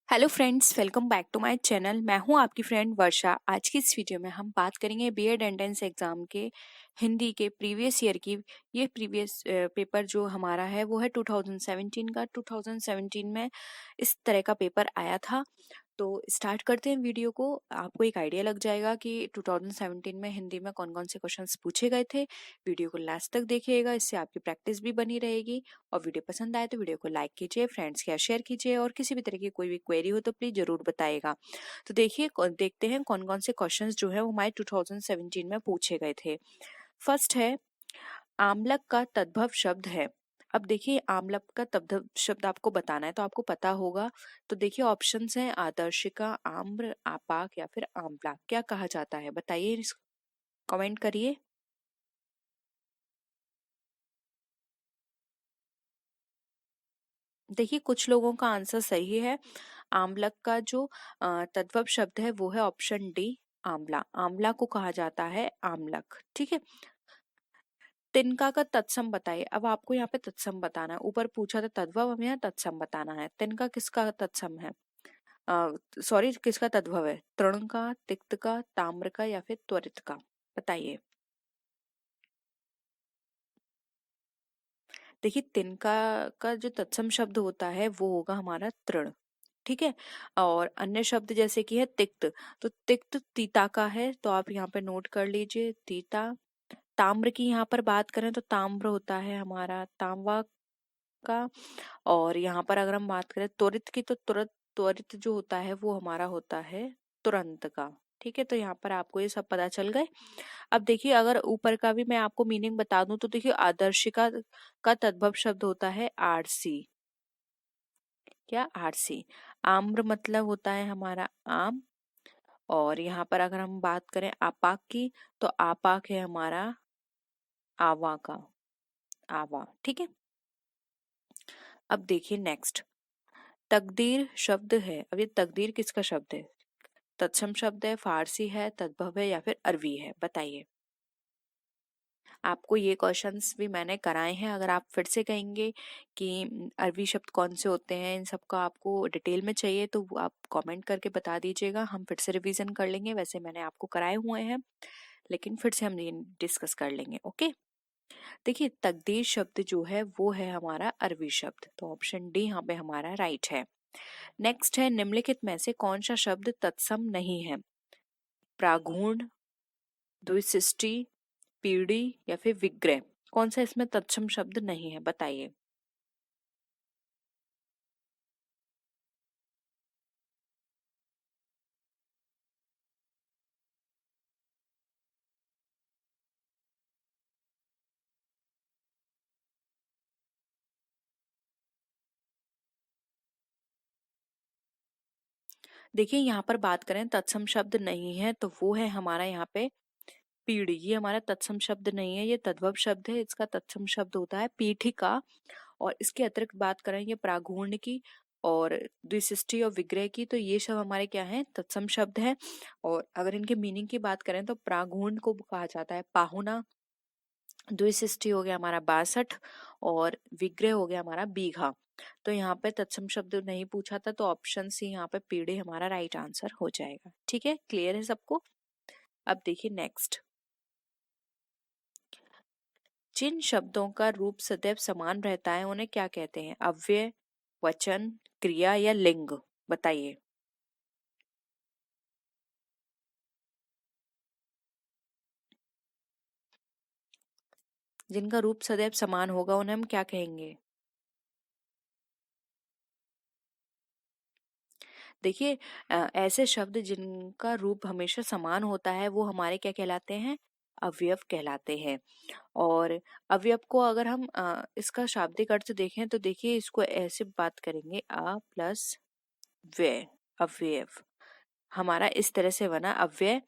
Hello friends, welcome back to my channel. मैं हूं आपकी फ्रेंड वर्षा। आज की इस वीडियो में हम बात करेंगे बीएड एंट्रेंस एग्जाम के हिंदी के प्रीवियस ईयर की। ये प्रीवियस पेपर जो हमारा है वो है 2017 का। 2017 में इस तरह का पेपर आया था। तो स्टार्ट करते हैं वीडियो को। आपको एक आइडिया लग जाएगा कि 2017 में हिंदी में कौन कौन से क्वेश्चंस पूछे गए थे। वीडियो को लास्ट तक देखिएगा, इससे आपकी प्रैक्टिस भी बनी रहेगी। और वीडियो पसंद आए तो वीडियो को लाइक कीजिए, फ्रेंड्स के साथ शेयर कीजिए, और किसी भी तरह की कोई भी क्वेरी हो तो प्लीज जरूर बताइएगा। तो देखिए, देखते हैं कौन कौन से क्वेश्चंस जो है वो हमारे 2017 में पूछे गए थे। फर्स्ट है, आमलक का तद्भव शब्द है। अब देखिए, आमलक का तद्भव शब्द आपको बताना है तो आपको पता होगा। तो देखिए, ऑप्शंस हैं आदर्शिका, आम्र, आपाक या फिर आंवला। क्या कहा जाता है बताइए, कमेंट करिए। देखिए, कुछ लोगों का आंसर सही है। आमलक का जो तद्भव शब्द है वो है ऑप्शन डी, आंवला। आंवला को कहा जाता है आमलक। ठीक है। तिनका का तत्सम बताइए। अब आपको यहाँ पे तत्सम बताना है। ऊपर पूछा था तद्भव, अब यहाँ तत्सम बताना है। तिनका किसका तत्सम है? सॉरी, किसका तद्भव है? तृण का, तिक्त का, ताम्र का या फिर त्वरित का? बताइए। देखिए, तिनका का जो तत्सम शब्द होता है वो होगा हमारा तृण। ठीक है। और अन्य शब्द जैसे कि है तिक्त, तो तिक्त तीता का है, तो आप यहाँ पे नोट कर लीजिए तीता। ताम्र की यहाँ पर बात करें तो ताम्र होता है हमारा तांबा का। और यहाँ पर अगर हम बात करें त्वरित की, तो त्वरित जो होता है वो हमारा होता है तुरंत का। ठीक है, तो यहाँ पर आपको ये सब पता चल गए। अब देखिए, अगर ऊपर का भी मैं आपको मीनिंग बता दूं तो देखिए, आदर्शिका का तद्भव शब्द होता है आरसी। क्या? आरसी। आम्र मतलब होता है हमारा आम। और यहाँ पर अगर हम बात करें आपाक की, तो आपाक है हमारा आवा का। आवा। ठीक है। अब देखिए नेक्स्ट, तकदीर शब्द है। अब ये तकदीर किसका शब्द है? तत्सम शब्द है, फारसी है, तद्भव है या फिर अरबी है? बताइए। आपको ये क्वेश्चंस भी मैंने कराए हैं। अगर आप फिर से कहेंगे कि अरबी शब्द कौन से होते हैं, इन सबका आपको डिटेल में चाहिए, तो वो आप कमेंट करके बता दीजिएगा। हम फिर से रिवीजन कर लेंगे। वैसे मैंने आपको कराए हुए हैं, लेकिन फिर से हम ये डिस्कस कर लेंगे। ओके। देखिए, तकदीर शब्द जो है वो है हमारा अरबी शब्द, तो ऑप्शन डी यहाँ पे हमारा राइट है। नेक्स्ट है, निम्नलिखित में से कौन सा शब्द तत्सम नहीं है? प्रागुण, द्विशिष्टि, पीढ़ी या फिर विग्रह? कौन सा इसमें तत्सम शब्द नहीं है? बताइए। देखिए, यहाँ पर बात करें तत्सम शब्द नहीं है तो वो है हमारा यहाँ पे पीढ़ी। ये हमारा तत्सम शब्द नहीं है, ये तद्भव शब्द है। इसका तत्सम शब्द होता है पीठिका। और इसके अतिरिक्त बात करें ये प्रागुण की और द्विशिष्टि और विग्रह की, तो ये सब हमारे क्या है? तत्सम शब्द है। और अगर इनके मीनिंग की बात करें तो प्रागुण को कहा जाता है पाहुना, द्विशिष्टि हो गया हमारा 62, और विग्रह हो गया हमारा बीघा। तो यहाँ पे तत्सम शब्द नहीं पूछा था, तो ऑप्शन सी यहाँ पे पीढ़ी हमारा राइट आंसर हो जाएगा। ठीक है, क्लियर है सबको? अब देखिए नेक्स्ट, जिन शब्दों का रूप सदैव समान रहता है उन्हें क्या कहते हैं? अव्यय, वचन, क्रिया या लिंग? बताइए। जिनका रूप सदैव समान होगा उन्हें हम क्या कहेंगे? देखिए, ऐसे शब्द जिनका रूप हमेशा समान होता है वो हमारे क्या कहलाते हैं? अवयव कहलाते हैं। और अवयव को अगर हम इसका शाब्दिक अर्थ देखें तो देखिए, इसको ऐसे बात करेंगे, अ प्लस व्यय, अवयव। हमारा इस तरह से बना अव्यय।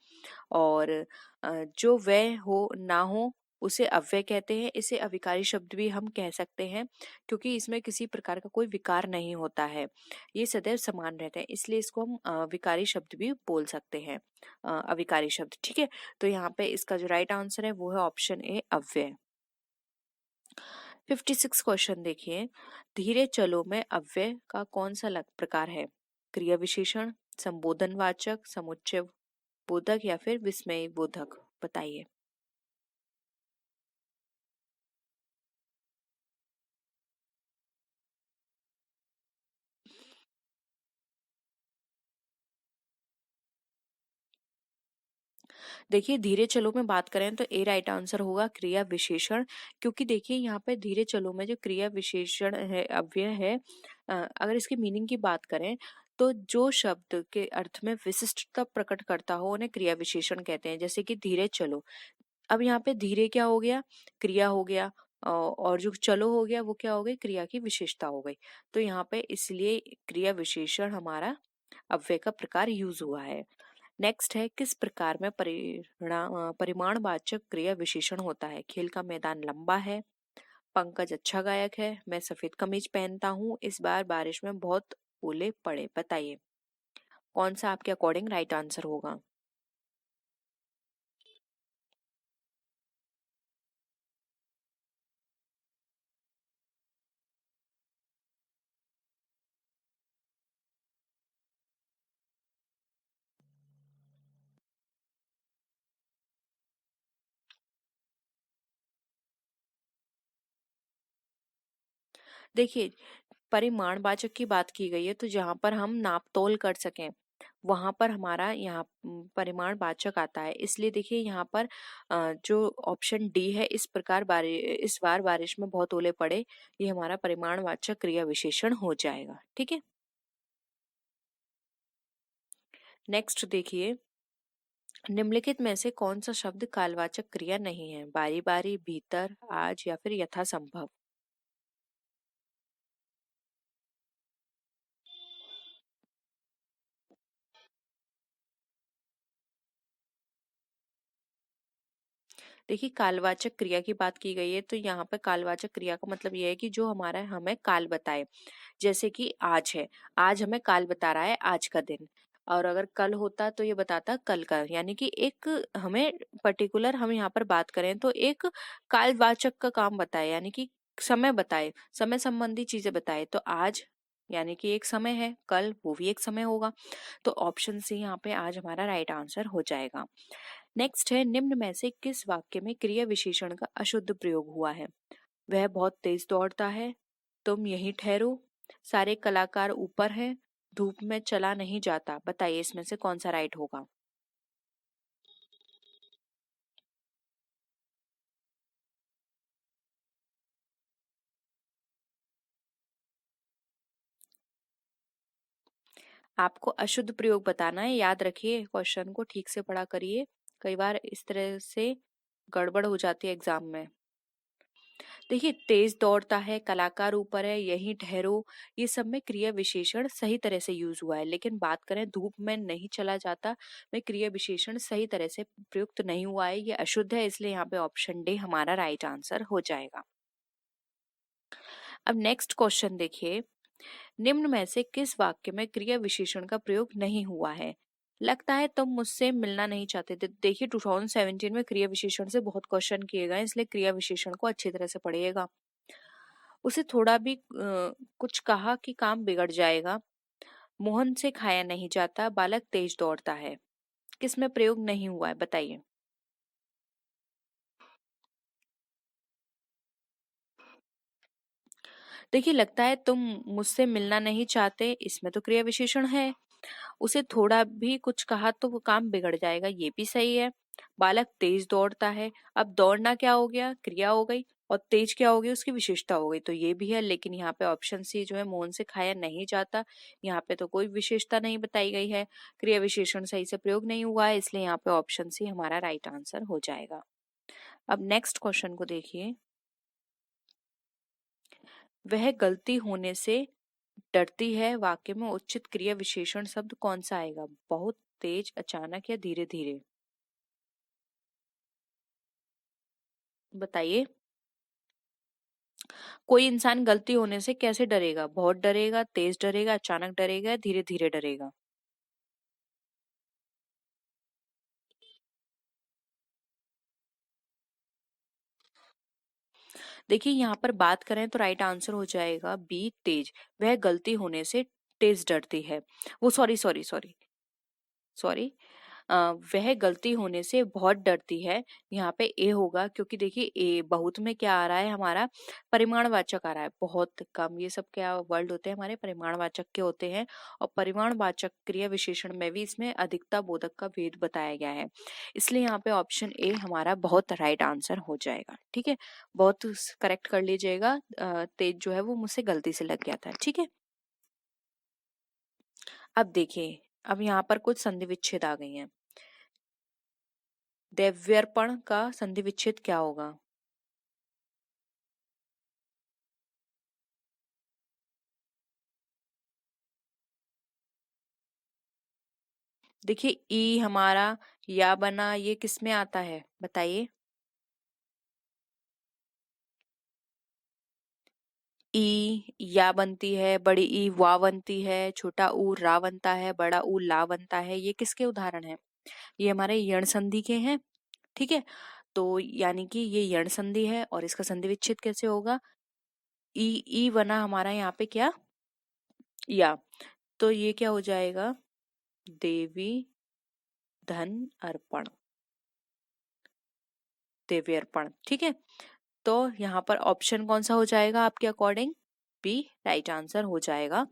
और जो व्यय हो ना हो उसे अव्यय कहते हैं। इसे अविकारी शब्द भी हम कह सकते हैं, क्योंकि इसमें किसी प्रकार का कोई विकार नहीं होता है। ये सदैव समान रहते हैं, इसलिए इसको हम विकारी शब्द भी बोल सकते हैं, अविकारी शब्द। ठीक है। तो यहाँ पे इसका जो राइट आंसर है वो है ऑप्शन ए, अव्यय। 56 क्वेश्चन देखिए, धीरे चलो में अव्यय का कौन सा प्रकार है? क्रिया विशेषण, संबोधन वाचक, समुच्चय बोधक या फिर विस्मय बोधक, बताइए। देखिए धीरे चलो में बात करें तो ए राइट आंसर होगा क्रिया विशेषण, क्योंकि देखिए यहाँ पे धीरे चलो में जो क्रिया विशेषण है, अव्यय है, अगर इसकी मीनिंग की बात करें तो जो शब्द के अर्थ में विशिष्टता प्रकट करता हो उन्हें क्रिया विशेषण कहते हैं। जैसे कि धीरे चलो, अब यहाँ पे धीरे क्या हो गया, क्रिया हो गया, और जो चलो हो गया वो क्या हो गई, क्रिया की विशेषता हो गई। तो यहाँ पे इसलिए क्रिया विशेषण हमारा अव्यय का प्रकार यूज हुआ है। नेक्स्ट है, किस प्रकार में परिमाणवाचक क्रिया विशेषण होता है। खेल का मैदान लंबा है, पंकज अच्छा गायक है, मैं सफेद कमीज पहनता हूँ, इस बार बारिश में बहुत ओले पड़े, बताइए कौन सा आपके अकॉर्डिंग राइट आंसर होगा। देखिए परिमाणवाचक की बात की गई है तो जहां पर हम नाप तोल कर सकें वहां पर हमारा यहाँ परिमाणवाचक आता है। इसलिए देखिए यहाँ पर जो ऑप्शन डी है, इस बार बारिश में बहुत ओले पड़े, ये हमारा परिमाणवाचक क्रिया विशेषण हो जाएगा। ठीक है, नेक्स्ट देखिए, निम्नलिखित में से कौन सा शब्द कालवाचक क्रिया नहीं है। बारी बारी, भीतर, आज या फिर यथासंभव। देखिए कालवाचक क्रिया की बात की गई है तो यहाँ पे कालवाचक क्रिया का मतलब ये है कि जो हमारा हमें काल बताए। जैसे कि आज है, आज हमें काल बता रहा है आज का दिन, और अगर कल होता तो ये बताता कल का। यानी कि एक हमें पर्टिकुलर, हम यहाँ पर बात करें तो एक कालवाचक का काम बताए, यानी कि समय बताए, समय संबंधी चीजें बताए। तो आज यानी कि एक समय है, कल वो भी एक समय होगा। तो ऑप्शन सी यहाँ पे आज हमारा राइट आंसर हो जाएगा। नेक्स्ट है, निम्न में से किस वाक्य में क्रिया विशेषण का अशुद्ध प्रयोग हुआ है। वह बहुत तेज दौड़ता है, तुम यहीं ठहरो, सारे कलाकार ऊपर हैं, धूप में चला नहीं जाता, बताइए इसमें से कौन सा राइट होगा। आपको अशुद्ध प्रयोग बताना है, याद रखिए क्वेश्चन को ठीक से पढ़ा करिए, कई बार इस तरह से गड़बड़ हो जाती है एग्जाम में। देखिए तेज दौड़ता है, कलाकार ऊपर है, यहीं ठहरो, ये सब में क्रिया विशेषण सही तरह से यूज हुआ है। लेकिन बात करें धूप में नहीं चला जाता में क्रिया विशेषण सही तरह से प्रयुक्त नहीं हुआ है, ये अशुद्ध है, इसलिए यहाँ पे ऑप्शन डी हमारा राइट आंसर हो जाएगा। अब नेक्स्ट क्वेश्चन देखिए, निम्न में से किस वाक्य में क्रिया विशेषण का प्रयोग नहीं हुआ है। लगता है तुम मुझसे मिलना नहीं चाहते थे। देखिए 2017 में क्रिया विशेषण से बहुत क्वेश्चन किए गए, इसलिए क्रिया विशेषण को अच्छी तरह से पढ़िएगा। उसे थोड़ा भी कुछ कहा कि काम बिगड़ जाएगा, मोहन से खाया नहीं जाता, बालक तेज दौड़ता है, किसमें प्रयोग नहीं हुआ है, बताइए। देखिए लगता है तुम मुझसे मिलना नहीं चाहते, इसमें तो क्रिया विशेषण है। उसे थोड़ा भी कुछ कहा तो वो काम बिगड़ जाएगा, ये भी सही है। बालक तेज दौड़ता है, अब दौड़ना क्या हो गया, क्रिया हो गई, और तेज क्या हो गई, उसकी विशेषता हो गई, तो ये भी है। लेकिन यहाँ पे ऑप्शन सी जो है, मोहन से खाया नहीं जाता, यहाँ पे तो कोई विशेषता नहीं बताई गई है, क्रिया विशेषण सही से प्रयोग नहीं हुआ है, इसलिए यहाँ पे ऑप्शन सी हमारा राइट आंसर हो जाएगा। अब नेक्स्ट क्वेश्चन को देखिए, वह गलती होने से डरती है, वाक्य में उचित क्रिया विशेषण शब्द कौन सा आएगा। बहुत तेज, अचानक या धीरे धीरे, बताइए। कोई इंसान गलती होने से कैसे डरेगा, बहुत डरेगा, तेज डरेगा, अचानक डरेगा, धीरे धीरे डरेगा। देखिए यहाँ पर बात करें तो राइट आंसर हो जाएगा बी तेज। वह गलती होने से तेज डरती है। वो सॉरी सॉरी सॉरी सॉरी वह गलती होने से बहुत डरती है। यहाँ पे ए होगा, क्योंकि देखिए ए बहुत में क्या आ रहा है हमारा, परिमाणवाचक आ रहा है। बहुत कम, ये सब क्या वर्ड होते हैं हमारे, परिमाणवाचक के होते हैं। और परिमाणवाचक क्रिया विशेषण में भी इसमें अधिकता बोधक का भेद बताया गया है। इसलिए यहाँ पे ऑप्शन ए हमारा बहुत राइट आंसर हो जाएगा। ठीक है, बहुत करेक्ट कर लीजिएगा। तेज जो है वो मुझसे गलती से लग गया था। ठीक है, अब देखिए, अब यहाँ पर कुछ संधि विच्छेद आ गई हैं। द्रव्यर्पण का संधि विच्छेद क्या होगा? देखिए ई हमारा या बना, ये किस में आता है बताइए? ई या बनती है, बड़ी ई वा बनती है, छोटा ऊ रा बनता है, बड़ा ऊ ला बनता है। ये किसके उदाहरण है? ये हमारे यण संधि के हैं। ठीक है, तो यानी कि ये यण संधि है और इसका संधि विच्छेद कैसे होगा? ई ई बना हमारा यहाँ पे क्या, या, तो ये क्या हो जाएगा? देवी धन अर्पण, देवी अर्पण। ठीक है, तो यहाँ पर ऑप्शन कौन सा हो जाएगा आपके अकॉर्डिंग? बी राइट आंसर हो जाएगा।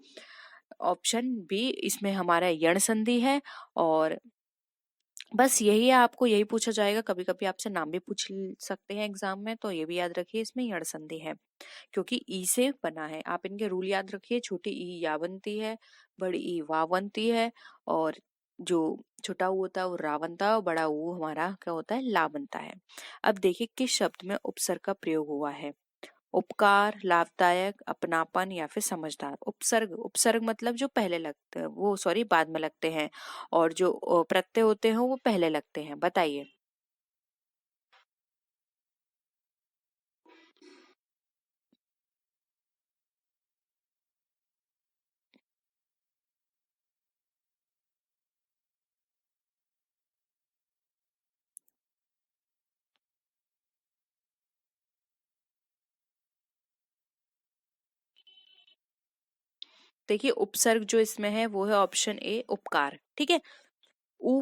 ऑप्शन बी, इसमें हमारा यण संधि है। और बस यही है, आपको यही पूछा जाएगा। कभी कभी आपसे नाम भी पूछ सकते हैं एग्जाम में, तो ये भी याद रखिए, इसमें यण संधि है क्योंकि ई से बना है। आप इनके रूल याद रखिए, छोटी ई या बनती है, बड़ी ई वा बनती है, और जो छोटा ऊ होता है वो रा बनता है, और बड़ा ऊ हमारा क्या होता है, ला बनता है। अब देखिए किस शब्द में उपसर्ग का प्रयोग हुआ है। उपकार, लाभदायक, अपनापन या फिर समझदार। उपसर्ग, उपसर्ग मतलब जो पहले लगते हैं, वो सॉरी बाद में लगते हैं, और जो प्रत्यय होते हैं वो पहले लगते हैं। बताइए। देखिए उपसर्ग जो इसमें है वो है ऑप्शन ए उपकार। ठीक है, उ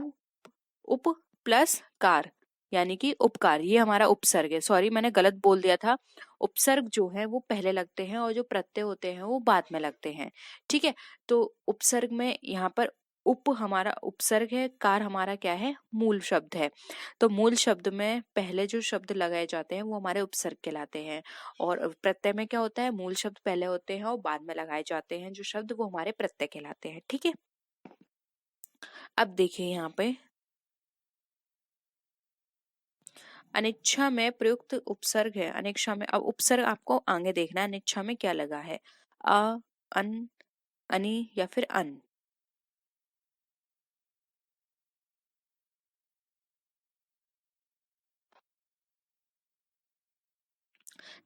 उप प्लस कार, यानी कि उपकार, ये हमारा उपसर्ग है। सॉरी मैंने गलत बोल दिया था। उपसर्ग जो है वो पहले लगते हैं और जो प्रत्यय होते हैं वो बाद में लगते हैं। ठीक है, तो उपसर्ग में यहाँ पर उप हमारा उपसर्ग है, कार हमारा क्या है, मूल शब्द है। तो मूल शब्द में पहले जो शब्द लगाए जाते हैं वो हमारे उपसर्ग कहलाते हैं। और प्रत्यय में क्या होता है, मूल शब्द पहले होते हैं और बाद में लगाए जाते हैं जो शब्द, वो हमारे प्रत्यय कहलाते हैं। ठीक है, अब देखिए यहाँ पे अनिच्छा में प्रयुक्त उपसर्ग है। अनिच्छा में, अब उपसर्ग आपको आगे देखना है, अनिच्छा में क्या लगा है, अ, अन, अनि या फिर अन।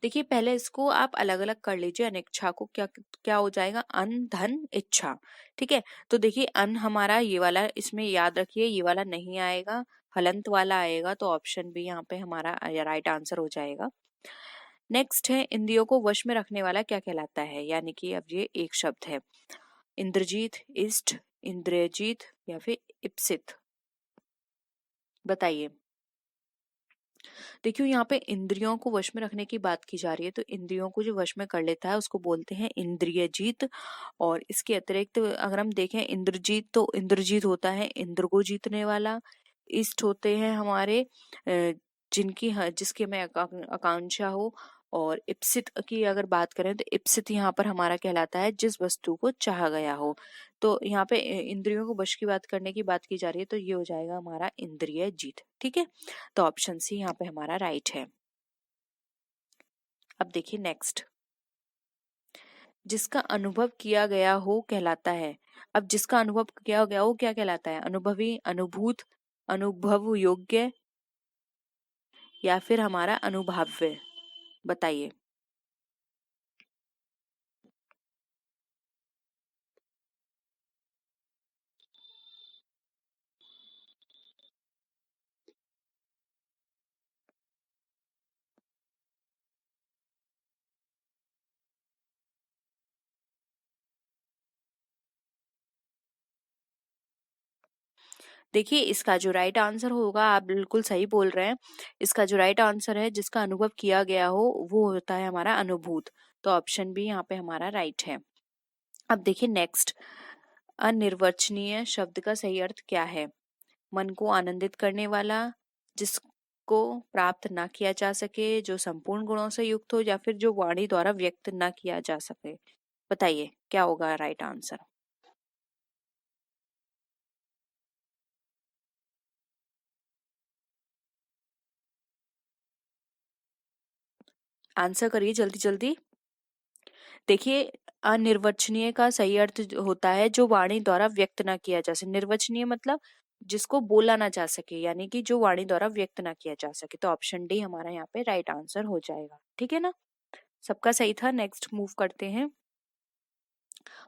देखिए पहले इसको आप अलग अलग कर लीजिए। अनिच्छा को क्या क्या हो जाएगा, अन धन इच्छा। ठीक है, तो देखिए अन हमारा ये वाला, इसमें याद रखिए ये वाला नहीं आएगा, हलंत वाला आएगा, तो ऑप्शन बी यहाँ पे हमारा राइट आंसर हो जाएगा। नेक्स्ट है, इंद्रियों को वश में रखने वाला क्या कहलाता है, यानी कि अब ये एक शब्द है, इंद्रजीत, इष्ट, इंद्रजीत या फिर इप्सित। बताइए। देखियो यहाँ पे इंद्रियों को वश में रखने की बात की जा रही है, तो इंद्रियों को जो वश में कर लेता है उसको बोलते हैं इंद्रिय जीत। और इसके अतिरिक्त अगर हम देखें इंद्रजीत, तो इंद्रजीत होता है इंद्र को जीतने वाला। इष्ट होते हैं हमारे जिनकी जिसकी हमें आकांक्षा हो। और इप्सित की अगर बात करें तो इप्सित यहाँ पर हमारा कहलाता है जिस वस्तु को चाहा गया हो। तो यहाँ पे इंद्रियों को वश की बात करने की बात की जा रही है, तो ये हो जाएगा हमारा इंद्रिय जीत। ठीक है, तो ऑप्शन सी यहाँ पे हमारा राइट है। अब देखिए नेक्स्ट, जिसका अनुभव किया गया हो कहलाता है। अब जिसका अनुभव किया गया हो क्या कहलाता है, अनुभवी, अनुभूत, अनुभव योग्य या फिर हमारा अनुभाव्य। बताइए। देखिए इसका जो राइट आंसर होगा, आप बिल्कुल सही बोल रहे हैं, इसका जो राइट आंसर है जिसका अनुभव किया गया हो वो होता है हमारा अनुभूत। तो ऑप्शन बी यहाँ पे हमारा राइट है। अब देखिए नेक्स्ट, अनिर्वचनीय शब्द का सही अर्थ क्या है? मन को आनंदित करने वाला, जिसको प्राप्त ना किया जा सके, जो संपूर्ण गुणों से युक्त हो, या फिर जो वाणी द्वारा व्यक्त ना किया जा सके। बताइए क्या होगा राइट आंसर? आंसर करिए जल्दी जल्दी। देखिए अनिर्वचनीय का सही अर्थ होता है जो वाणी द्वारा व्यक्त ना किया जा सके। निर्वचनीय मतलब जिसको बोला ना जा सके, यानी कि जो वाणी द्वारा व्यक्त ना किया जा सके। तो ऑप्शन डी हमारा यहाँ पे राइट आंसर हो जाएगा। ठीक है ना, सबका सही था। नेक्स्ट मूव करते हैं।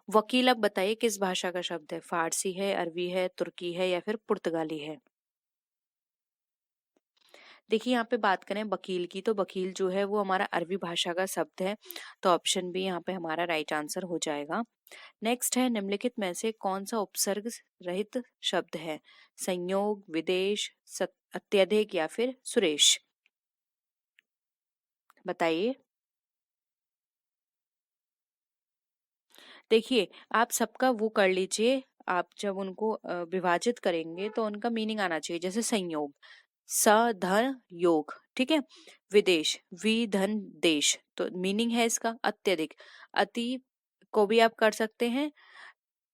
वकील, अब बताइए किस भाषा का शब्द है? फारसी है, अरबी है, तुर्की है, या फिर पुर्तगाली है? देखिए यहाँ पे बात करें वकील की, तो वकील जो है वो हमारा अरबी भाषा का शब्द है। तो ऑप्शन बी यहाँ पे हमारा राइट आंसर हो जाएगा। नेक्स्ट है, निम्नलिखित में से कौन सा उपसर्ग रहित शब्द है? संयोग, विदेश, अत्यधिक, या फिर सुरेश? बताइए। देखिए आप सबका वो कर लीजिए, आप जब उनको विभाजित करेंगे तो उनका मीनिंग आना चाहिए। जैसे संयोग, स धन योग, ठीक है। विदेश, वि धन देश, तो मीनिंग है इसका अत्यधिक। अति को भी आप कर सकते हैं,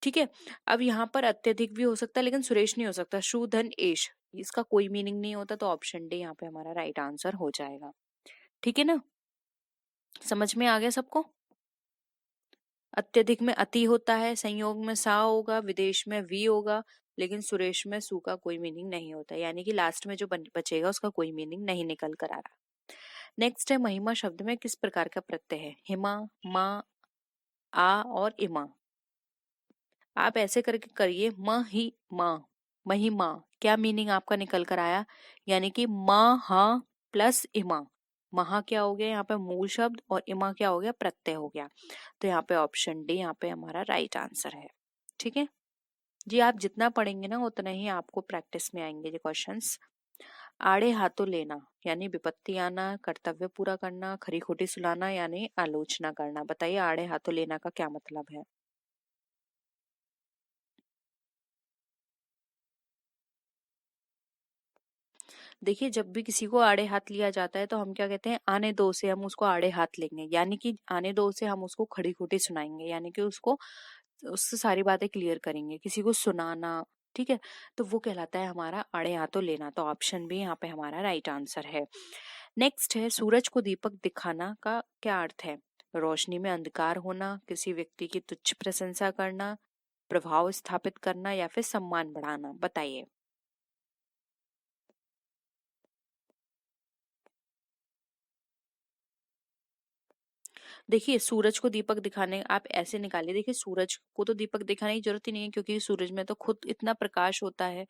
ठीक है। अब यहाँ पर अत्यधिक भी हो सकता है लेकिन सुरेश नहीं हो सकता। शु धन एश, इसका कोई मीनिंग नहीं होता। तो ऑप्शन डी यहाँ पे हमारा राइट आंसर हो जाएगा। ठीक है ना, समझ में आ गया सबको? अत्यधिक में अति होता है, संयोग में सा होगा, विदेश में वी होगा, लेकिन सुरेश में सु का कोई मीनिंग नहीं होता, यानी कि लास्ट में जो बचेगा उसका कोई मीनिंग नहीं निकल कर आ रहा। नेक्स्ट है, महिमा शब्द में किस प्रकार का प्रत्यय है? हिमा, माँ, आ और इमा। आप ऐसे करके करिए, म ही माँ, महिमा, क्या मीनिंग आपका निकल कर आया? यानी कि माँ हा प्लस इमा। महा क्या हो गया यहाँ पे मूल शब्द, और इमा क्या हो गया? प्रत्यय हो गया। तो यहाँ पे ऑप्शन डी यहाँ पे हमारा राइट आंसर है। ठीक है जी, आप जितना पढ़ेंगे ना उतना ही आपको प्रैक्टिस में आएंगे ये क्वेश्चंस। आड़े हाथों लेना यानी विपत्ति आना, कर्तव्य पूरा करना, खरी खोटी सुलाना यानी आलोचना करना। बताइए आड़े हाथों लेना का क्या मतलब है? देखिए जब भी किसी को आड़े हाथ लिया जाता है तो हम क्या कहते हैं? आने दो से हम उसको आड़े हाथ लेंगे, यानी कि आने दो से हम उसको खड़ी खोटी सुनाएंगे, यानी कि उसको उससे सारी बातें क्लियर करेंगे, किसी को सुनाना। ठीक है, तो वो कहलाता है हमारा आड़े हाथों लेना। तो ऑप्शन भी यहाँ पे हमारा राइट आंसर है। नेक्स्ट है, सूरज को दीपक दिखाना का क्या अर्थ है? रोशनी में अंधकार होना, किसी व्यक्ति की तुच्छ प्रशंसा करना, प्रभाव स्थापित करना, या फिर सम्मान बढ़ाना। बताइए। देखिए सूरज को दीपक दिखाने आप ऐसे निकालिए। देखिए सूरज को तो दीपक दिखाने की जरूरत ही नहीं है, क्योंकि सूरज में तो खुद इतना प्रकाश होता है,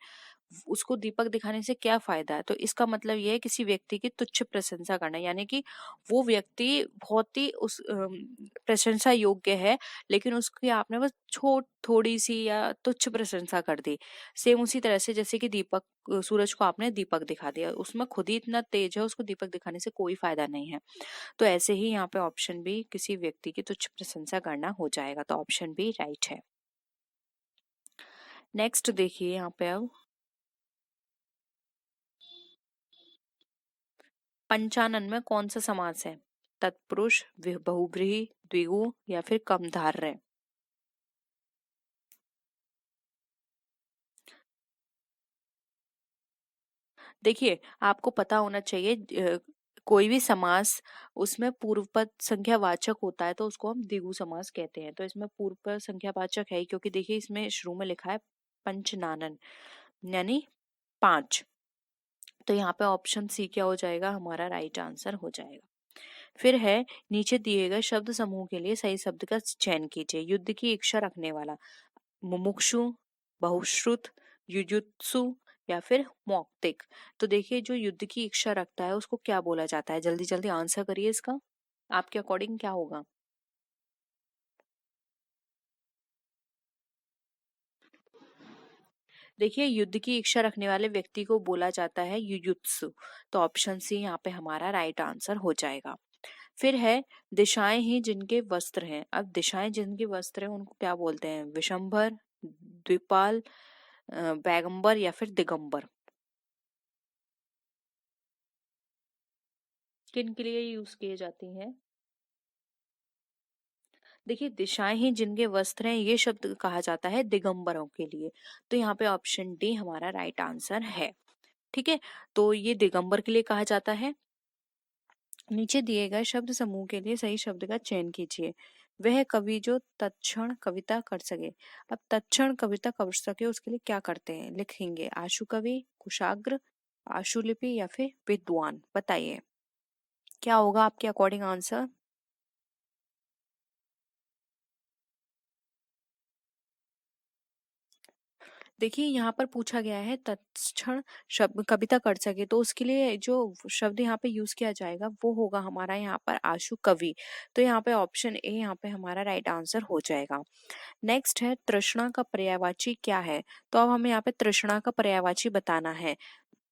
उसको दीपक दिखाने से क्या फायदा है? तो इसका मतलब ये है किसी व्यक्ति की तुच्छ प्रशंसा करना, यानी कि वो व्यक्ति बहुत ही उस प्रशंसा योग्य है, लेकिन उसकी आपने बस छोट थोड़ी सी या तुच्छ प्रशंसा कर दी। सेम उसी तरह से जैसे कि दीपक, सूरज को आपने दीपक दिखा दिया, उसमें खुद ही इतना तेज है, उसको दीपक दिखाने से कोई फायदा नहीं है। तो ऐसे ही यहाँ पे ऑप्शन बी, किसी व्यक्ति की तुच्छ प्रशंसा करना हो जाएगा। तो ऑप्शन बी राइट है। नेक्स्ट देखिए यहाँ पे, अब पंचानन में कौन सा समास है? तत्पुरुष, बहुव्रीहि, द्विगु, या फिर कमधारय? देखिए आपको पता होना चाहिए, कोई भी समास उसमें पूर्व पद संख्या वाचक होता है तो उसको हम द्विगु समास कहते हैं। तो इसमें पूर्व पद संख्या वाचक है, क्योंकि देखिए इसमें शुरू में लिखा है पंचनानन, यानी पांच। तो यहाँ पे ऑप्शन सी क्या हो जाएगा? हमारा राइट आंसर हो जाएगा। फिर है, नीचे दिए गए शब्द समूह के लिए सही शब्द का चयन कीजिए। युद्ध की इच्छा रखने वाला, मुमुक्षु, बहुश्रुत, युजुत्सु, या फिर मौक्तिक। तो देखिए जो युद्ध की इच्छा रखता है उसको क्या बोला जाता है? जल्दी जल्दी आंसर करिए इसका, आपके अकॉर्डिंग क्या होगा? देखिए युद्ध की इच्छा रखने वाले व्यक्ति को बोला जाता है युयुत्सु। तो ऑप्शन सी यहाँ पे हमारा राइट आंसर हो जाएगा। फिर है दिशाएं ही जिनके वस्त्र हैं। अब दिशाएं जिनके वस्त्र हैं उनको क्या बोलते हैं? विशंभर, द्विपाल, पैगंबर या फिर दिगंबर। किन के लिए यूज किए जाती हैं? देखिए दिशाएं ही जिनके वस्त्र हैं ये शब्द कहा जाता है दिगंबरों के लिए। तो यहाँ पे ऑप्शन डी हमारा राइट आंसर है। ठीक है, तो ये दिगंबर के लिए कहा जाता है। नीचे दिए गए शब्द समूह के लिए सही शब्द का चयन कीजिए। वह कवि जो तत्क्षण कविता कर सके। अब तत्क्षण कविता कर सके उसके लिए क्या करते हैं? लिखेंगे आशु कवि, कुशाग्र, आशुलिपि या फिर विद्वान। बताइए क्या होगा आपके अकॉर्डिंग आंसर? देखिए यहाँ पर पूछा गया है तत्क्षण शब्द कविता कर सके, तो उसके लिए जो शब्द यहाँ पे यूज किया जाएगा वो होगा हमारा यहाँ पर आशु कवि। तो यहाँ पे ऑप्शन ए यहाँ पे हमारा राइट आंसर हो जाएगा। नेक्स्ट है तृष्णा का पर्यायवाची क्या है? तो अब हमें यहाँ पे तृष्णा का पर्यायवाची बताना है।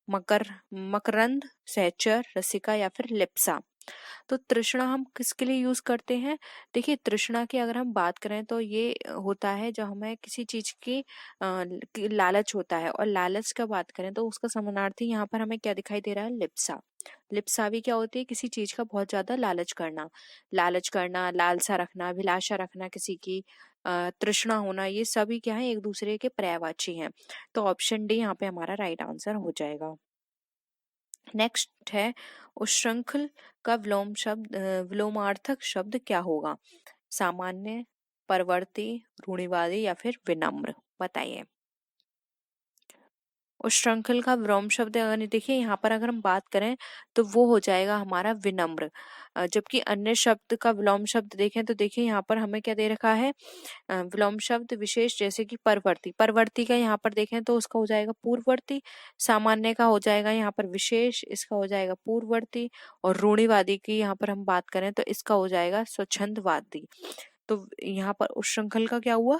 मकर, मकरंद, सहचर, रसिका या फिर लिप्सा। तो तृष्णा हम किसके लिए यूज करते हैं? देखिए तृष्णा की अगर हम बात करें तो ये होता है जब हमें किसी चीज की लालच होता है, और लालच का बात करें तो उसका समानार्थी यहाँ पर हमें क्या दिखाई दे रहा है? लिप्सा। लिप्सा भी क्या होती है? किसी चीज का बहुत ज्यादा लालच करना। लालच करना, लालसा रखना, अभिलाषा रखना किसी की, तृष्णा होना, ये सभी क्या है? एक दूसरे के पर्यायवाची हैं। तो ऑप्शन डी यहाँ पे हमारा राइट आंसर हो जाएगा। नेक्स्ट है उच्छृंखल का विलोमार्थक शब्द क्या होगा? सामान्य, परवर्ती, रूढ़िवादी या फिर विनम्र। बताइए। उच्छृंखल का विलोम शब्द अगर देखिए यहाँ पर अगर हम बात करें तो वो हो जाएगा हमारा विनम्र। जबकि अन्य शब्द का विलोम शब्द देखें तो देखिए यहाँ पर हमें क्या दे रखा है? विलोम शब्द विशेष, जैसे कि परवर्ती। परवर्ती का यहाँ पर देखें तो उसका हो जाएगा पूर्ववर्ती। सामान्य का हो जाएगा यहाँ पर विशेष, इसका हो जाएगा पूर्ववर्ती। और रूढ़िवादी की यहाँ पर हम बात करें तो इसका हो जाएगा स्वच्छंदवादी। तो यहाँ पर उच्छृंखल का क्या हुआ?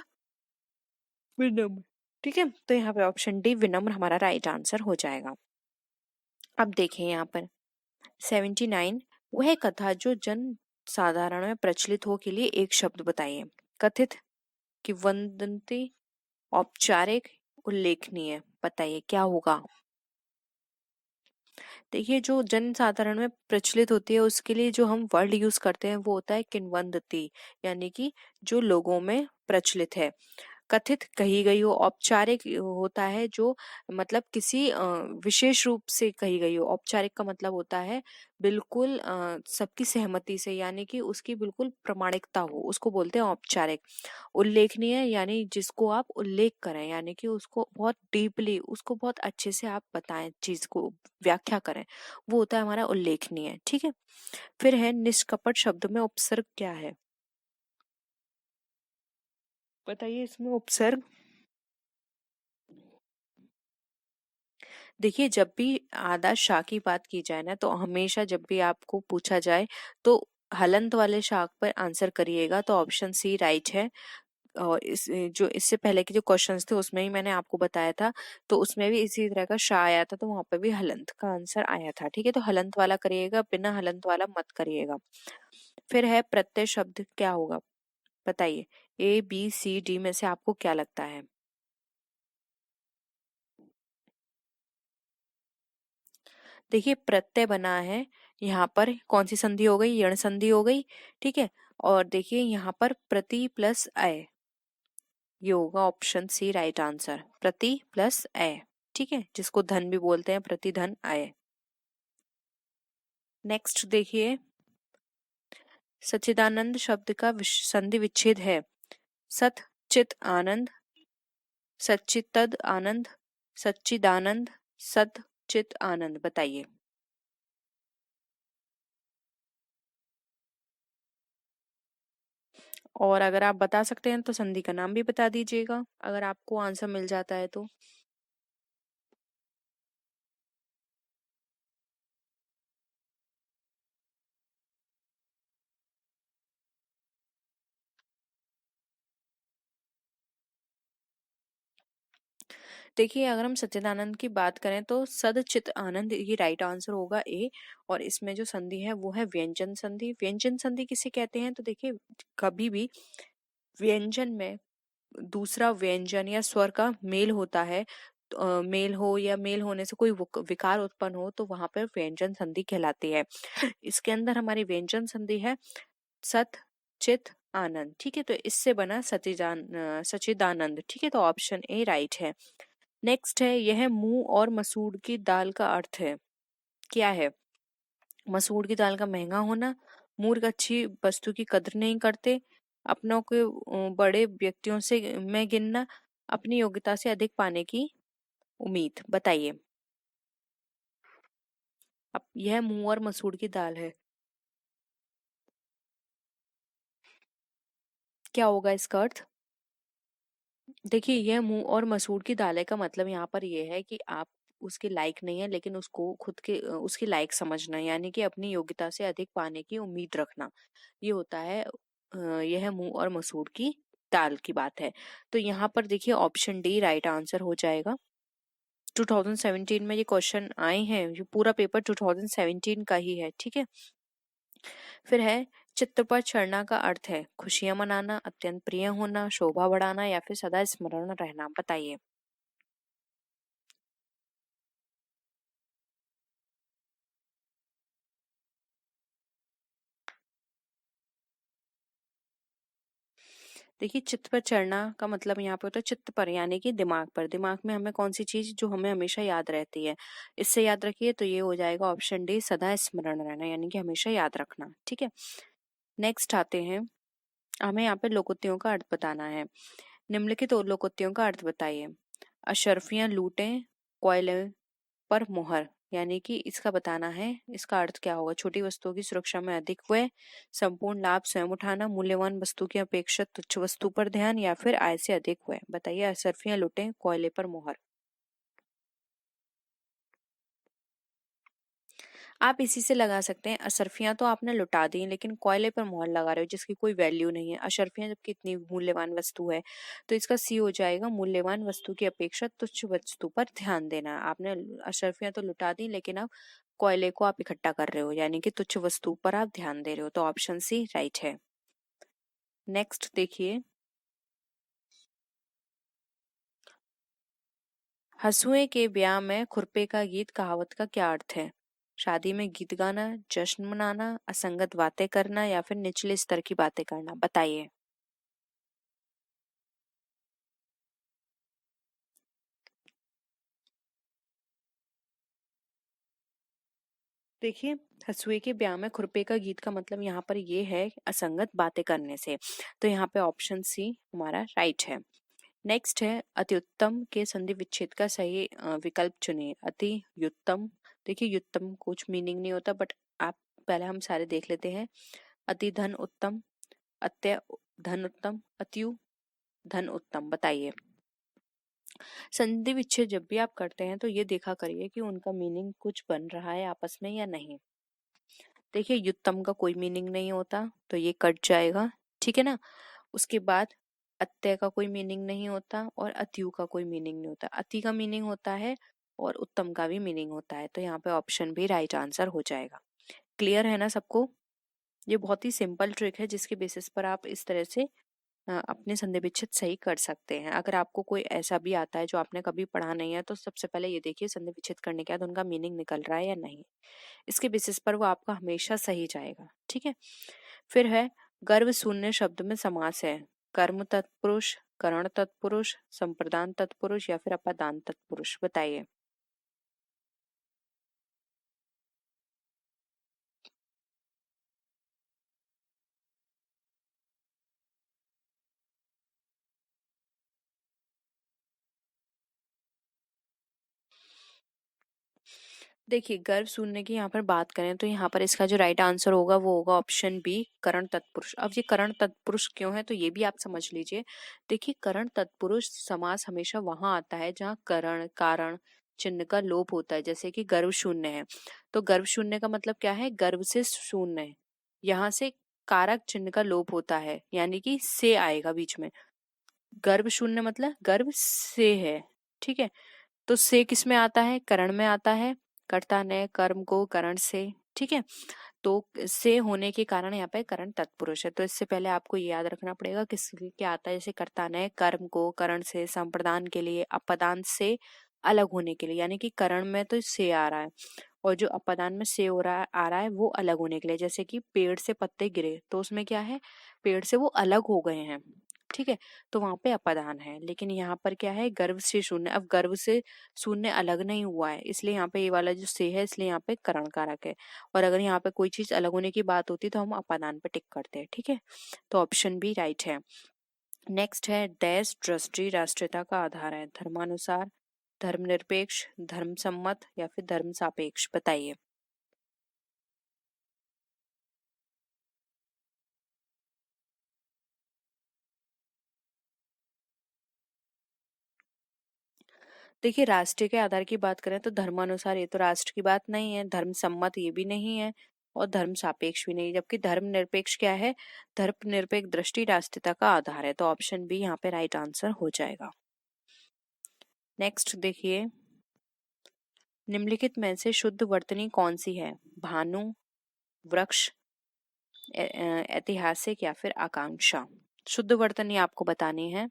विनम्र। ठीक है, तो यहाँ पे ऑप्शन डी विनम्र हमारा राइट आंसर हो जाएगा। अब देखें यहाँ पर 79, वह कथा जो जन साधारण में प्रचलित हो के लिए एक शब्द बताइए। कथित, किंवदंती, औपचारिक, उल्लेखनीय। बताइए क्या होगा? देखिए जो जन साधारण में प्रचलित होती है उसके लिए जो हम वर्ड यूज करते हैं वो होता है किंवदंती, यानी कि जो लोगों में प्रचलित है। कथित कही गई हो। औपचारिक होता है जो मतलब किसी विशेष रूप से कही गई हो। औपचारिक का मतलब होता है बिल्कुल सबकी सहमति से, यानी कि उसकी बिल्कुल प्रामाणिकता हो, उसको बोलते हैं औपचारिक। उल्लेखनीय यानी जिसको आप उल्लेख करें, यानी कि उसको बहुत डीपली, उसको बहुत अच्छे से आप बताएं, चीज को व्याख्या करें, वो होता है हमारा उल्लेखनीय। ठीक है, फिर है निष्कपट शब्द में उपसर्ग क्या है? बताइए इसमें उपसर्ग। देखिए जब भी आदा शाह की बात की जाए ना, तो हमेशा जब भी आपको पूछा जाए तो हलंत वाले शाख पर आंसर करिएगा। तो ऑप्शन सी राइट है। और इस जो इससे पहले के जो क्वेश्चंस थे उसमें ही मैंने आपको बताया था, तो उसमें भी इसी तरह का शाह आया था, तो वहां पे भी हलंत का आंसर आया था। ठीक है, तो हलंत वाला करिएगा, बिना हलंत वाला मत करिएगा। फिर है प्रत्यय शब्द क्या होगा? बताइए। A B C D में से आपको क्या लगता है? देखिए प्रत्यय बना है, यहाँ पर कौन सी संधि हो गई? यण संधि हो गई। ठीक है, और देखिए यहाँ पर प्रति प्लस अय, ये होगा ऑप्शन सी राइट आंसर। प्रति प्लस अय, ठीक है, जिसको धन भी बोलते हैं, प्रति धन अय। नेक्स्ट देखिए सच्चिदानंद शब्द का संधि विच्छेद है। सत चित आनंद, सच्चितद आनंद, सच्चिदानंद, सत चित आनंद। बताइए। और अगर आप बता सकते हैं तो संधि का नाम भी बता दीजिएगा, अगर आपको आंसर मिल जाता है तो। देखिए अगर हम सच्चिदानंद की बात करें तो सद चित आनंद ये राइट आंसर होगा ए। और इसमें जो संधि है वो है व्यंजन संधि। व्यंजन संधि किसे कहते हैं? तो देखिए कभी भी व्यंजन में दूसरा व्यंजन या स्वर का मेल होता है, तो, मेल हो या मेल होने से कोई विकार उत्पन्न हो तो वहां पर व्यंजन संधि कहलाती है। इसके अंदर हमारी व्यंजन संधि है सत चित आनंद। ठीक है, तो इससे बना सचिदानंद। ठीक है, तो ऑप्शन ए राइट है। नेक्स्ट है, यह मूंग और मसूर की दाल का अर्थ है। क्या है? मसूर की दाल का महंगा होना, मूर्ख अच्छी वस्तु की कदर नहीं करते, अपनों के बड़े व्यक्तियों से में गिनना, अपनी योग्यता से अधिक पाने की उम्मीद। बताइए। अब यह मूंग और मसूर की दाल है, क्या होगा इसका अर्थ? देखिए यह मूंग और मसूर की दाल है का मतलब यहाँ पर यह है कि आप उसके लायक नहीं है, लेकिन उसको खुद के उसके लायक समझना, यानी कि अपनी योग्यता से अधिक पाने की उम्मीद रखना, ये होता है यह मूंग और मसूर की दाल की बात है। तो यहाँ पर देखिए ऑप्शन डी राइट आंसर हो जाएगा। 2017 में ये क्वेश्चन आए हैं, ये पूरा पेपर 2017 का ही है। ठीक है, फिर है, चित्त पर चढ़ना का अर्थ है खुशियां मनाना, अत्यंत प्रिय होना, शोभा बढ़ाना या फिर सदा स्मरण रहना। बताइए। देखिए चित्त पर चढ़ना का मतलब यहाँ पे होता है चित्त पर, यानी कि दिमाग पर। दिमाग में हमें कौन सी चीज जो हमें हमेशा याद रहती है, इससे याद रखिए तो ये हो जाएगा ऑप्शन डी सदा स्मरण रहना, यानी कि हमेशा याद रखना। ठीक है, नेक्स्ट आते हैं, हमें यहाँ पे लोकोक्तियों का अर्थ बताना है। निम्नलिखित लोकोक्तियों का अर्थ बताइए। अशर्फियां लूटें, कोयले पर मोहर, यानी कि इसका बताना है इसका अर्थ क्या होगा। छोटी वस्तुओं की सुरक्षा में अधिक व्यय, संपूर्ण लाभ स्वयं उठाना, मूल्यवान वस्तु की अपेक्षा तुच्छ वस्तु पर ध्यान या फिर आय से अधिक व्यय। बताइए। असरफियां लुटें, कोयले पर मोहर। आप इसी से लगा सकते हैं। असरफियां तो आपने लुटा दी, लेकिन कोयले पर मोहर लगा रहे हो जिसकी कोई वैल्यू नहीं है। अशरफियां जबकि इतनी मूल्यवान वस्तु है, तो इसका सी हो जाएगा मूल्यवान वस्तु की अपेक्षा तुच्छ वस्तु पर ध्यान देना। आपने अशरफियां तो लुटा दी, लेकिन अब कोयले को आप इकट्ठा कर रहे हो, यानी कि तुच्छ वस्तु पर आप ध्यान दे रहे हो, तो ऑप्शन सी राइट है। नेक्स्ट देखिए, हंसुए के ब्याह में खुरपे का गीत कहावत का क्या अर्थ है? शादी में गीत गाना, जश्न मनाना, असंगत बातें करना या फिर निचले स्तर की बातें करना। बताइए। देखिए हंसुए के ब्याह में खुरपे का गीत का मतलब यहाँ पर ये है असंगत बातें करने से, तो यहाँ पे ऑप्शन सी हमारा राइट है। नेक्स्ट है, अति उत्तम के संधि विच्छेद का सही विकल्प चुनिए। अति युत्तम, देखिए युत्तम कुछ मीनिंग नहीं होता, बट आप पहले हम सारे देख लेते हैं। अति धन उत्तम, अत्य धन उत्तम, अत्यु धन उत्तम। बताइए। संधि विच्छेद जब भी आप करते हैं तो ये देखा करिए कि उनका मीनिंग कुछ बन रहा है आपस में या नहीं। देखिए युत्तम का कोई मीनिंग नहीं होता, तो ये कट जाएगा। ठीक है ना। उसके बाद अत्य का कोई मीनिंग नहीं होता और अत्यु का कोई मीनिंग नहीं होता। अति का मीनिंग होता है और उत्तम का भी मीनिंग होता है, तो यहाँ पे ऑप्शन भी राइट आंसर हो जाएगा। क्लियर है ना सबको? ये बहुत ही सिंपल ट्रिक है जिसके बेसिस पर आप इस तरह से अपने संधि विच्छेद सही कर सकते हैं। अगर आपको कोई ऐसा भी आता है जो आपने कभी पढ़ा नहीं है, तो सबसे पहले ये देखिए संधि विच्छेद करने के बाद उनका मीनिंग निकल रहा है या नहीं। इसके बेसिस पर वो आपका हमेशा सही जाएगा। ठीक है, फिर है, गर्व शून्य शब्द में समास है कर्म तत्पुरुष, करण तत्पुरुष, संप्रदान तत्पुरुष या फिर अपादान तत्पुरुष। बताइए। देखिए गर्व शून्य की यहाँ पर बात करें तो यहाँ पर इसका जो राइट आंसर होगा वो होगा ऑप्शन बी करण तत्पुरुष। अब ये करण तत्पुरुष क्यों है तो ये भी आप समझ लीजिए। देखिए करण तत्पुरुष समास हमेशा वहां आता है जहाँ करण कारण चिन्ह का लोप होता है, जैसे कि गर्व शून्य है, तो गर्व शून्य का मतलब क्या है? गर्व से शून्य है, यहाँ से कारक चिन्ह का लोप होता है, यानी कि से आएगा बीच में। गर्भ शून्य मतलब गर्भ से है। ठीक है। तो से किस में आता है, करण में आता है, कर्ता ने कर्म को करण से, ठीक है। तो से होने के कारण यहाँ पे करण तत्पुरुष है। तो इससे पहले आपको ये याद रखना पड़ेगा किस क्या आता है, जैसे कर्ता ने कर्म को करण से, संप्रदान के लिए, अपदान से अलग होने के लिए, यानी कि करण में तो से आ रहा है और जो अपदान में से हो रहा है आ रहा है वो अलग होने के लिए। जैसे कि पेड़ से पत्ते गिरे तो उसमें क्या है, पेड़ से वो अलग हो गए हैं, ठीक है, तो वहां पे अपदान है। लेकिन यहाँ पर क्या है, गर्भ से शून्य, अब गर्भ से शून्य अलग नहीं हुआ है, इसलिए यहाँ पे ये वाला जो से है इसलिए यहाँ पे करण कारक है। और अगर यहाँ पे कोई चीज अलग होने की बात होती तो हम अपादान पे टिक करते हैं, ठीक है। तो ऑप्शन बी राइट है। नेक्स्ट है, देश दृष्टि राष्ट्रीयता का आधार है, धर्मानुसार, धर्मनिरपेक्ष, धर्म सम्मत या फिर धर्म सापेक्ष, बताइए। देखिए, राष्ट्र के आधार की बात करें तो धर्मानुसार ये तो राष्ट्र की बात नहीं है, धर्म सम्मत ये भी नहीं है और धर्म सापेक्ष भी नहीं, जबकि धर्म निरपेक्ष क्या है, धर्म निरपेक्ष दृष्टि राष्ट्रीयता का आधार है। तो ऑप्शन बी यहाँ पे राइट आंसर हो जाएगा। नेक्स्ट देखिए, निम्नलिखित में से शुद्ध वर्तनी कौन सी है, भानु, वृक्ष, ऐतिहासिक या फिर आकांक्षा। शुद्ध वर्तनी आपको बतानी है।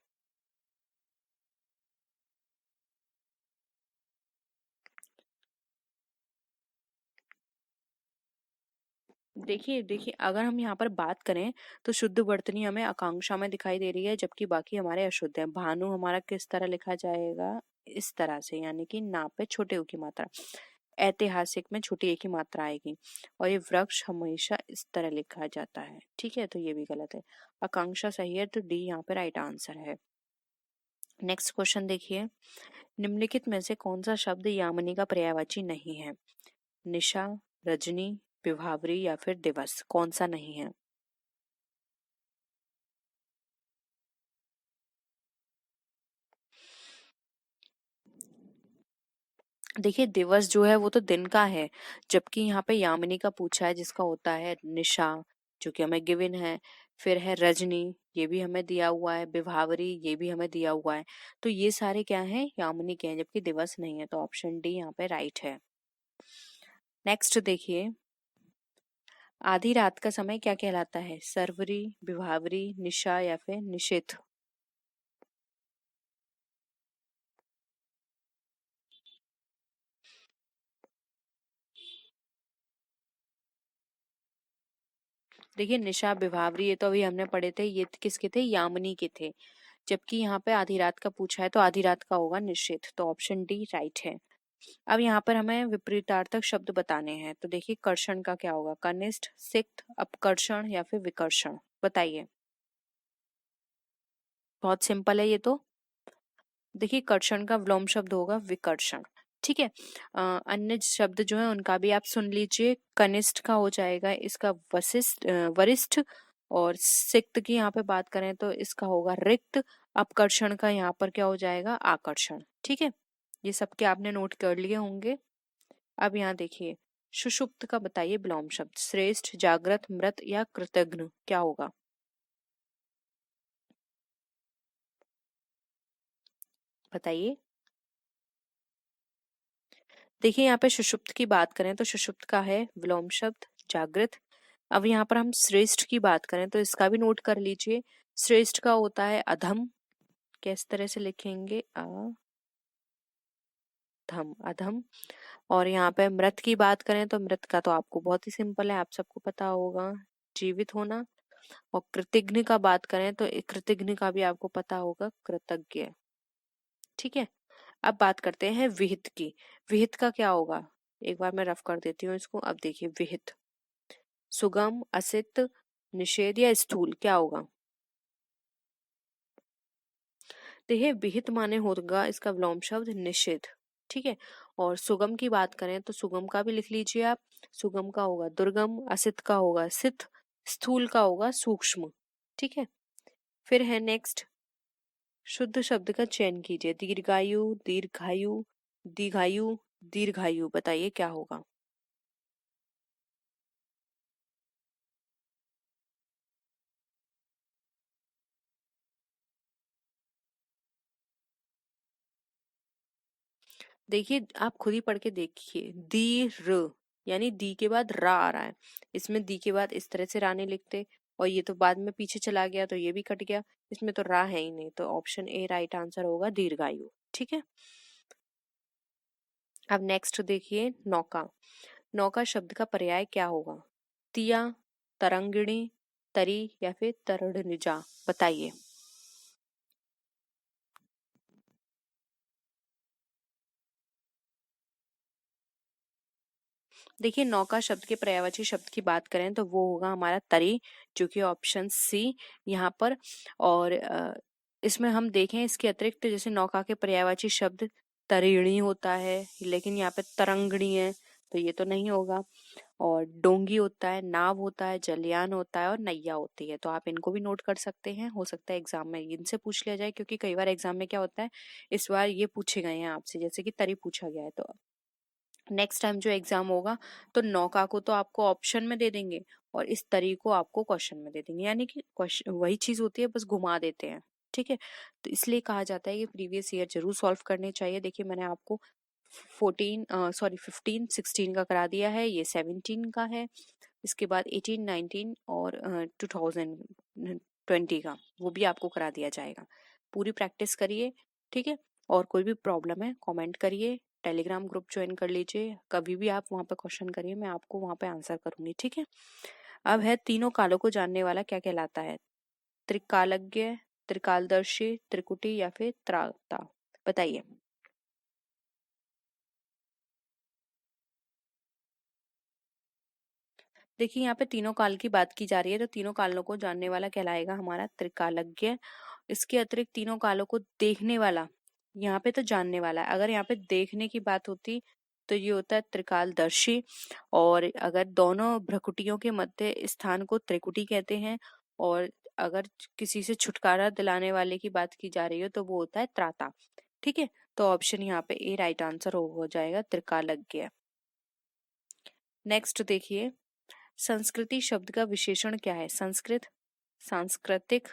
देखिए देखिए, अगर हम यहाँ पर बात करें तो शुद्ध वर्तनी हमें आकांक्षा में दिखाई दे रही है, जबकि बाकी हमारे अशुद्ध हैं। भानु हमारा किस तरह लिखा जाएगा, इस तरह से, यानी कि ना पे छोटे ऊ की मात्रा, ऐतिहासिक में छोटी एक ही मात्रा आएगी, और ये वृक्ष हमेशा इस तरह लिखा जाता है, ठीक है, तो ये भी गलत है। आकांक्षा सही है, तो डी यहाँ पे राइट आंसर है। नेक्स्ट क्वेश्चन देखिए, निम्नलिखित में से कौन सा शब्द यामिनी का पर्यायवाची नहीं है, निशा, रजनी, विभावरी या फिर दिवस, कौन सा नहीं है। देखिए, दिवस जो है वो तो दिन का है, जबकि यहाँ पे यामिनी का पूछा है जिसका होता है निशा, जो कि हमें गिवन है, फिर है रजनी, ये भी हमें दिया हुआ है, विभावरी ये भी हमें दिया हुआ है, तो ये सारे क्या हैं, यामिनी के हैं, जबकि दिवस नहीं है, तो ऑप्शन डी यहाँ पे राइट है। नेक्स्ट देखिए, आधी रात का समय क्या कहलाता है, सर्वरी, विभावरी, निशा या फिर निशिथ। देखिए, निशा, विभावरी ये तो अभी हमने पढ़े थे, ये किसके थे, यामिनी के थे, जबकि यहाँ पे आधी रात का पूछा है तो आधी रात का होगा निश्चित, तो ऑप्शन डी राइट है। अब यहाँ पर हमें विपरीतार्थक शब्द बताने हैं, तो देखिए कर्षण का क्या होगा, कनिष्ठ, सिक्त, अपकर्षण या फिर विकर्षण, बताइए। बहुत सिंपल है ये तो। देखिए, कर्षण का विलोम शब्द होगा विकर्षण, ठीक है। अन्य शब्द जो है उनका भी आप सुन लीजिए, कनिष्ठ का हो जाएगा इसका वशिष्ठ, वरिष्ठ, और सिक्त की यहाँ पे बात करें तो इसका होगा रिक्त, अपकर्षण का यहाँ पर क्या हो जाएगा, आकर्षण, ठीक है। ये सब के आपने नोट कर लिए होंगे। अब यहाँ देखिए, सुषुप्त का बताइए विलोम शब्द, श्रेष्ठ, जागृत, मृत या कृतघ्न, क्या होगा, बताइए। देखिए, यहाँ पे सुषुप्त की बात करें तो सुषुप्त का है विलोम शब्द जागृत। अब यहाँ पर हम श्रेष्ठ की बात करें तो इसका भी नोट कर लीजिए, श्रेष्ठ का होता है अधम, किस तरह से लिखेंगे, अधम, अधम। और यहाँ पे मृत की बात करें तो मृत का तो आपको बहुत ही सिंपल है, आप सबको पता होगा, जीवित होना। और कृतघ्न का बात करें तो कृतघ्न का भी आपको पता होगा, कृतज्ञ, ठीक है। अब बात करते हैं विहित की। विहित का क्या होगा, एक बार मैं रफ कर देती हूँ इसको। अब देखिए, विहित सुगम, असित, निषेध या स्थूल, क्या होगा। देखिए, विहित माने होगा इसका विलोम शब्द निषेध, ठीक है। और सुगम की बात करें तो सुगम का भी लिख लीजिए आप, सुगम का होगा दुर्गम, असित का होगा सित, स्थूल का होगा सूक्ष्म, ठीक है। फिर है नेक्स्ट, शुद्ध शब्द का चयन कीजिए, दीर्घायु, दीर्घायु, दीर्घायु, दीर्घायु, बताइए क्या होगा। देखिए आप खुद ही पढ़ के देखिए, दी र, यानी दी के बाद रा आ रहा है, इसमें दी के बाद इस तरह से रा नहीं लिखते, और ये तो बाद में पीछे चला गया तो ये भी कट गया, इसमें तो रा है ही नहीं, तो ऑप्शन ए राइट आंसर होगा, दीर्घायु। ठीक है, अब नेक्स्ट देखिए, नौका। नौका शब्द का पर्याय क्या होगा? तिया, तरंगिणी, तरी या फिर तरड़निजा, बताइए। देखिए नौका शब्द के पर्यायवाची शब्द की बात करें तो वो होगा हमारा तरी, जो कि ऑप्शन सी यहाँ पर। और इसमें हम देखें इसके अतिरिक्त जैसे नौका के पर्यायवाची शब्द तरिणी होता है, लेकिन यहाँ पे तरंगणी है, तो ये तो नहीं होगा। और डोंगी होता है, नाव होता है, जलयान होता है और नैया होती है। तो आप इनको भी नोट कर सकते हैं, हो सकता है एग्जाम में इनसे पूछ लिया जाए, क्योंकि कई बार एग्जाम में क्या होता है, इस बार ये पूछे गए हैं आपसे, जैसे कि तरी पूछा गया है, तो नेक्स्ट टाइम जो एग्जाम होगा तो नौका को तो आपको ऑप्शन में दे देंगे और इस तरी को आपको क्वेश्चन में दे देंगे, यानी कि क्वेश्चन वही चीज होती है, बस घुमा देते हैं। ठीक है, तो इसलिए कहा जाता है कि प्रीवियस ईयर जरूर सॉल्व करने चाहिए। देखिए मैंने आपको 15 16 का करा दिया है, ये 17 का है, इसके बाद 18 19 और 2020 का वो भी आपको करा दिया जाएगा। पूरी प्रैक्टिस करिए। ठीक है, और कोई भी प्रॉब्लम है कमेंट करिए, टेलीग्राम ग्रुप ज्वाइन कर लीजिए, कभी भी आप वहां पे क्वेश्चन करिए, मैं आपको वहां पे आंसर करूंगी। ठीक है, अब है तीनों कालों को जानने वाला क्या कहलाता है? त्रिकालज्ञ, त्रिकालदर्शी, त्रिकुटी या फिर त्राता, बताइए। देखिए यहाँ पे तीनों काल की बात की जा रही है, तो तीनों कालों को जानने वाला कहलाएगा हमारा त्रिकालज्ञ। इसके अतिरिक्त तीनों कालों को देखने वाला, यहाँ पे तो जानने वाला है, अगर यहाँ पे देखने की बात होती तो ये होता है त्रिकालदर्शी। और अगर दोनों भ्रकुटियों के मध्य स्थान को त्रिकुटी कहते हैं, और अगर किसी से छुटकारा दिलाने वाले की बात की जा रही हो तो वो होता है त्राता। ठीक है, तो ऑप्शन यहाँ पे ए राइट आंसर हो जाएगा, त्रिकालज्ञ। नेक्स्ट देखिए, संस्कृति शब्द का विशेषण क्या है? संस्कृत, सांस्कृतिक,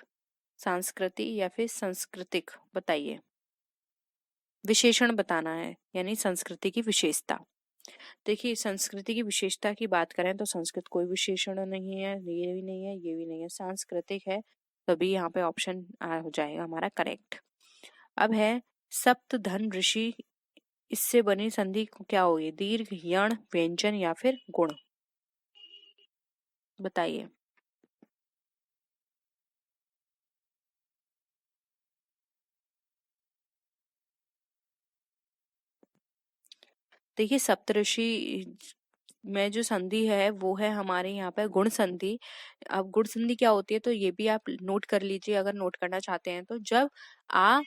संस्कृति या फिर सांस्कृतिक, बताइए। विशेषण बताना है, यानी संस्कृति की विशेषता। देखिए संस्कृति की विशेषता की बात करें तो संस्कृत कोई विशेषण नहीं है, ये भी नहीं है, ये भी नहीं है, सांस्कृतिक है, तभी यहाँ पे ऑप्शन हो जाएगा हमारा करेक्ट। अब है सप्त धन ऋषि, इससे बनी संधि क्या होगी? दीर्घ, यण, व्यंजन या फिर गुण, बताइए। देखिए सप्तऋषि में जो संधि है वो है हमारे यहाँ पे गुण संधि। अब गुण संधि क्या होती है तो ये भी आप नोट कर लीजिए, अगर नोट करना चाहते हैं तो। जब आ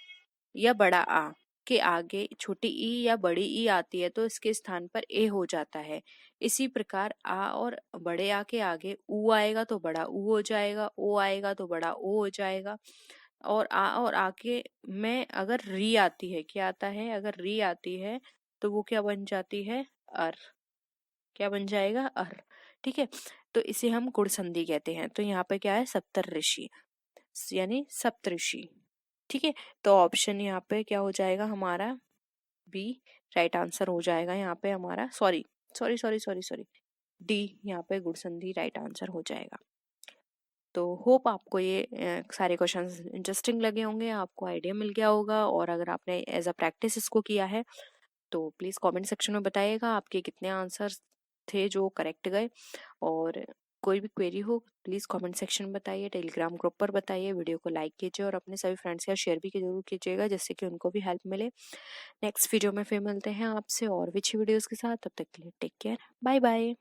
या बड़ा आ के आगे छोटी ई या बड़ी ई आती है तो इसके स्थान पर ए हो जाता है। इसी प्रकार आ और बड़े आ के आगे ऊ आएगा तो बड़ा ऊ हो जाएगा, ओ आएगा तो बड़ा ओ हो जाएगा। और आ और आगे में अगर री आती है, क्या आता है? अगर री आती है तो वो क्या बन जाती है? अर। क्या बन जाएगा? अर। ठीक है, तो इसे हम गुण संधि कहते हैं। तो यहाँ पे क्या है? सप्तर ऋषि, यानी सप्तऋषि। ठीक है, तो ऑप्शन यहाँ पे क्या हो जाएगा हमारा? बी राइट आंसर हो जाएगा यहाँ पे हमारा। Sorry sorry sorry sorry sorry, D यहाँ पे गुण संधि राइट आंसर हो जाएगा। तो होप आपको ये सारे क्वेश्चंस इंटरेस्टिंग लगे होंगे, आपको आइडिया मिल गया होगा। और अगर आपने एज अ प्रैक्टिस इसको किया है तो प्लीज कमेंट सेक्शन में बताइएगा आपके कितने आंसर्स थे जो करेक्ट गए। और कोई भी क्वेरी हो प्लीज कमेंट सेक्शन में बताइए, टेलीग्राम ग्रुप पर बताइए, वीडियो को लाइक कीजिए और अपने सभी फ्रेंड्स के साथ शेयर भी जरूर कीजिएगा, जिससे कि उनको भी हेल्प मिले। नेक्स्ट वीडियो में फिर मिलते हैं आपसे और भी अच्छी वीडियोस के साथ, तब तक के लिए टेक केयर, बाय बाय।